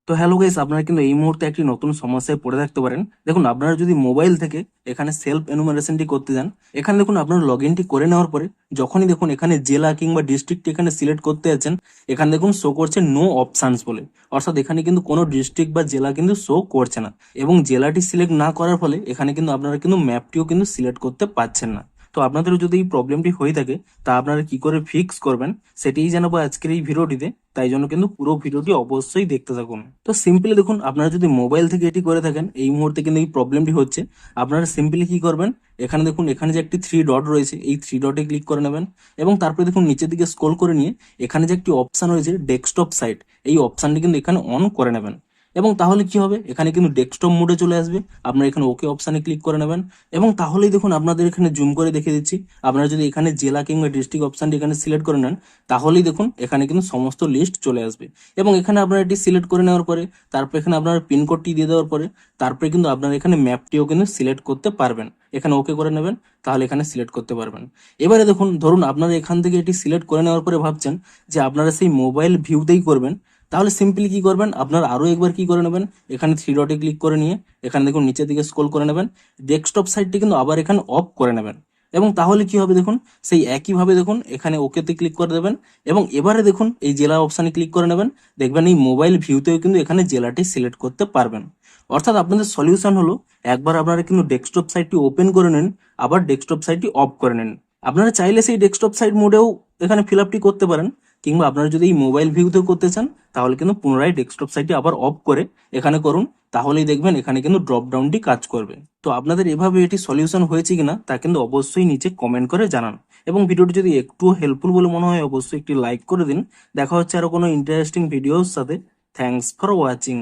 তো hello guys, আপনারা কিন্তু এই মুহূর্তে একটি নতুন সমস্যায় পড়ে থাকতে পারেন। দেখুন, আপনারা যদি মোবাইল থেকে এখানে সেলফ এনুমারেশনটি করতে যান, এখানে দেখুন আপনার লগ ইনটি করে নেওয়ার পরে যখনই দেখুন এখানে জেলা কিংবা ডিস্ট্রিক্ট এখানে সিলেক্ট করতে যাচ্ছেন, এখানে দেখুন শো করছে নো অপশানস বলে। অর্থাৎ এখানে কিন্তু কোনো ডিস্ট্রিক্ট বা জেলা কিন্তু শো করছে না, এবং জেলাটি সিলেক্ট না করার ফলে এখানে কিন্তু আপনারা কিন্তু ম্যাপটিও কিন্তু সিলেক্ট করতে পারছেন না। তো আপনাদের যদি এই প্রবলেমটি হয়ে থাকে, তা আপনারা কি করে ফিক্স করবেন সেটিই জানাবো আজকের এই ভিডিওটিতে। তাই জন্য কিন্তু পুরো ভিডিওটি অবশ্যই দেখতে থাকুন। তো সিম্পলি দেখুন, আপনারা যদি মোবাইল থেকে এটি করে থাকেন, এই মুহূর্তে কিন্তু এই প্রবলেমটি হচ্ছে। আপনারা সিম্পলি কি করবেন, এখানে দেখুন এখানে যে একটি থ্রি ডট রয়েছে, এই থ্রি ডটে ক্লিক করে নেবেন, এবং তারপরে দেখুন নিচের দিকে স্ক্রল করে নিয়ে এখানে যে একটি অপশন রয়েছে ডেস্কটপ সাইট, এই অপশনটি কিন্তু এখানে অন করে নেবেন। এবং তাহলে কি হবে, এখানে কিন্তু ডেস্কটপ মোডে চলে আসবে। আপনারা এখানে ওকে অপশানে ক্লিক করে নেবেন, এবং তাহলেই দেখুন আপনাদের এখানে জুম করে দেখে দিচ্ছি। আপনারা যদি এখানে জেলা কিংবা ডিস্ট্রিক্ট অপশানটি এখানে সিলেক্ট করে নেন, তাহলেই দেখুন এখানে কিন্তু সমস্ত লিস্ট চলে আসবে। এবং এখানে আপনারা এটি সিলেক্ট করে নেওয়ার পরে তারপর এখানে আপনার পিনকোডটি দিয়ে দেওয়ার পরে তারপরে কিন্তু আপনারা এখানে ম্যাপটিও কিন্তু সিলেক্ট করতে পারবেন। এখানে ওকে করে নেবেন, তাহলে এখানে সিলেক্ট করতে পারবেন। এবারে দেখুন, ধরুন আপনারা এখান থেকে এটি সিলেক্ট করে নেওয়ার পরে ভাবছেন যে আপনারা সেই মোবাইল ভিউতেই করবেন, তাহলে সিম্পলি কি করবেন, আপনার আরো একবার কি করে নেবেন, এখানে থ্রি ডটে ক্লিক করে নিয়ে এখানে দেখুন নিচের দিকে স্ক্রল করে নেবেন, ডেস্কটপ সাইটটি কিন্তু আবার এখানে অফ করে নেবেন। এবং তাহলে কি হবে দেখুন, সেই একইভাবে দেখুন এখানে ওকেতে ক্লিক করে দেবেন, এবং এবারে দেখুন এই জেলা অপশানে ক্লিক করে নেবেন। দেখবেন এই মোবাইল ভিউতেও কিন্তু এখানে জেলাটি সিলেক্ট করতে পারবেন। অর্থাৎ আপনাদের সলিউশন হলো, একবার আপনারা কিন্তু ডেস্কটপ সাইটটি ওপেন করে নেন, আবার ডেস্কটপ সাইটটি অফ করে নেন। আপনারা চাইলে সেই ডেস্কটপ সাইট মোডেও এখানে ফিল আপটি করতে পারেন, কিংবা আপনারা যদি এই মোবাইল ভিউতেও করতে চান, তাহলে কিন্তু পুনরায় ডেস্কটপ সাইটটি আবার অফ করে এখানে করুন। তাহলেই দেখবেন এখানে কিন্তু ড্রপ ডাউনটি কাজ করবে। তো আপনাদের এভাবে এটি সলিউশন হয়েছে কিনা তা কিন্তু অবশ্যই নিচে কমেন্ট করে জানান, এবং ভিডিওটি যদি একটু হেল্পফুল বলে মনে হয় অবশ্যই একটি লাইক করে দিন। দেখা হচ্ছে আরো কোনো ইন্টারেস্টিং ভিডিওর সাথে। Thanks for watching.